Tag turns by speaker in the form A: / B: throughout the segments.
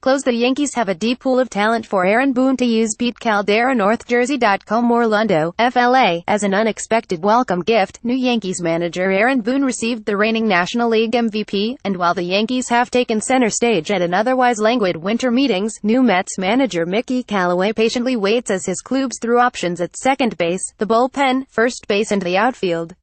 A: The Yankees have a deep pool of talent for Aaron Boone to use. Pete CalderaNorthJersey.comORLAN, FLA. As an unexpected welcome gift, new Yankees manager Aaron Boone received the reigning National League MVP, and while the Yankees have taken center stage at an otherwise languid winter meetings, new Mets manager Mickey Callaway patiently waits as his clubs through options at second base, the bullpen, first base and the outfield.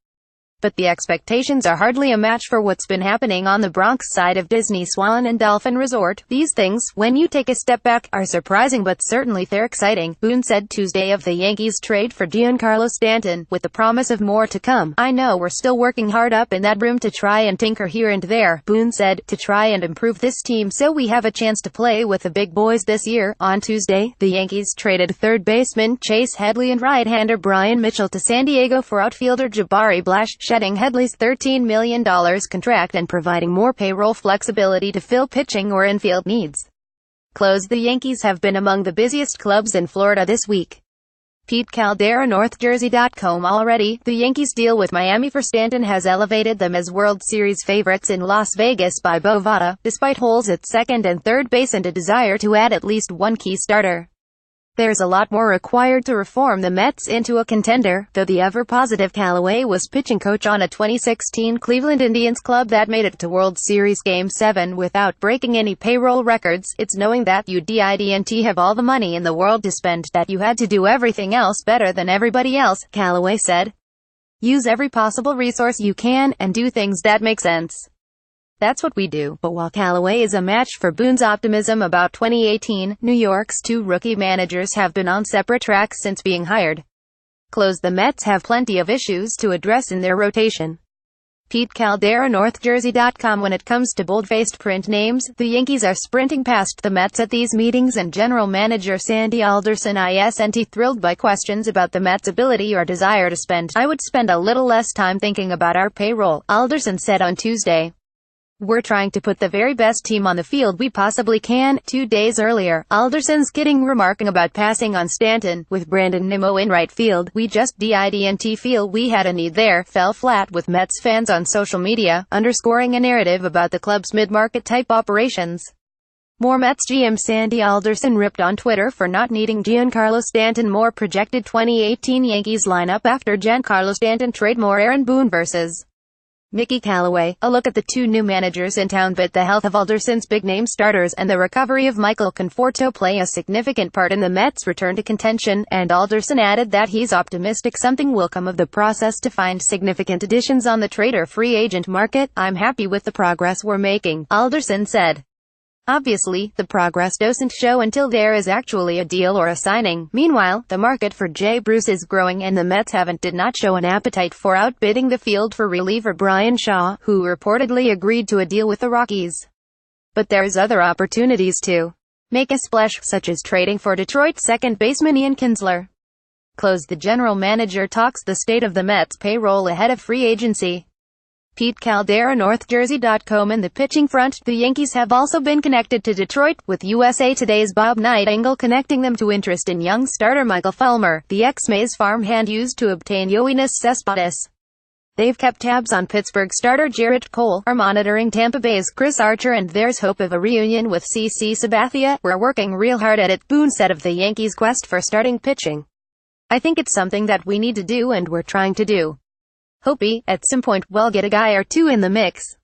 A: But the expectations are hardly a match for what's been happening on the Bronx side of Disney's Swan and Dolphin Resort. These things, when you take a step back, are surprising but certainly they're exciting, Boone said Tuesday of the Yankees' trade for Giancarlo Stanton, with the promise of more to come. I know we're still working hard up in that room to try and tinker here and there, Boone said, to try and improve this team so we have a chance to play with the big boys this year. On Tuesday, the Yankees traded third baseman Chase Headley and right-hander Brian Mitchell to San Diego for outfielder Jabari Blash, shedding Headley's $13 million contract and providing more payroll flexibility to fill pitching or infield needs. The Yankees have been among the busiest clubs in Florida this week. Pete CalderaNorthJersey.com. Already, the Yankees' deal with Miami for Stanton has elevated them as World Series favorites in Las Vegas by Bovada, despite holes at second and third base and a desire to add at least one key starter. There's a lot more required to reform the Mets into a contender, though the ever-positive Callaway was pitching coach on a 2016 Cleveland Indians club that made it to World Series Game 7 without breaking any payroll records. It's knowing that you didn't have all the money in the world to spend, that you had to do everything else better than everybody else, Callaway said. Use every possible resource you can, and do things that make sense. That's what we do. But while Callaway is a match for Boone's optimism about 2018, New York's two rookie managers have been on separate tracks since being hired. The Mets have plenty of issues to address in their rotation. Pete CalderaNorthJersey.com. When it comes to bold-faced print names, the Yankees are sprinting past the Mets at these meetings, and general manager Sandy Alderson isn't thrilled by questions about the Mets' ability or desire to spend. I would spend a little less time thinking about our payroll, Alderson said on Tuesday. We're trying to put the very best team on the field we possibly can. 2 days earlier, Alderson's kidding, remarking about passing on Stanton, with Brandon Nimmo in right field. We just didn't feel we had a need there, fell flat with Mets fans on social media, underscoring a narrative about the club's mid-market type operations. More Mets GM Sandy Alderson ripped on Twitter for not needing Giancarlo Stanton. More projected 2018 Yankees lineup after Giancarlo Stanton trade. More Aaron Boone vs. Mickey Callaway, a look at the two new managers in town. But the health of Alderson's big-name starters and the recovery of Michael Conforto play a significant part in the Mets' return to contention, and Alderson added that he's optimistic something will come of the process to find significant additions on the trade or free agent market. I'm happy with the progress we're making, Alderson said. Obviously, the progress doesn't show until there is actually a deal or a signing. Meanwhile, the market for Jay Bruce is growing, and the Mets did not show an appetite for outbidding the field for reliever Bryan Shaw, who reportedly agreed to a deal with the Rockies. But there's other opportunities to make a splash, such as trading for Detroit second baseman Ian Kinsler. The general manager talks the state of the Mets payroll ahead of free agency. Pete CalderaNorthJersey.com. In the pitching front, the Yankees have also been connected to Detroit, with USA Today's Bob Nightingale connecting them to interest in young starter Michael Fulmer, the ex-Mays farmhand used to obtain Yoenis Cespedes. They've kept tabs on Pittsburgh starter Jarrett Cole, are monitoring Tampa Bay's Chris Archer, and there's hope of a reunion with CC Sabathia. We're working real hard at it, Boone said of the Yankees' quest for starting pitching. I think it's something that we need to do and we're trying to do. Hope at some point we'll get a guy or two in the mix.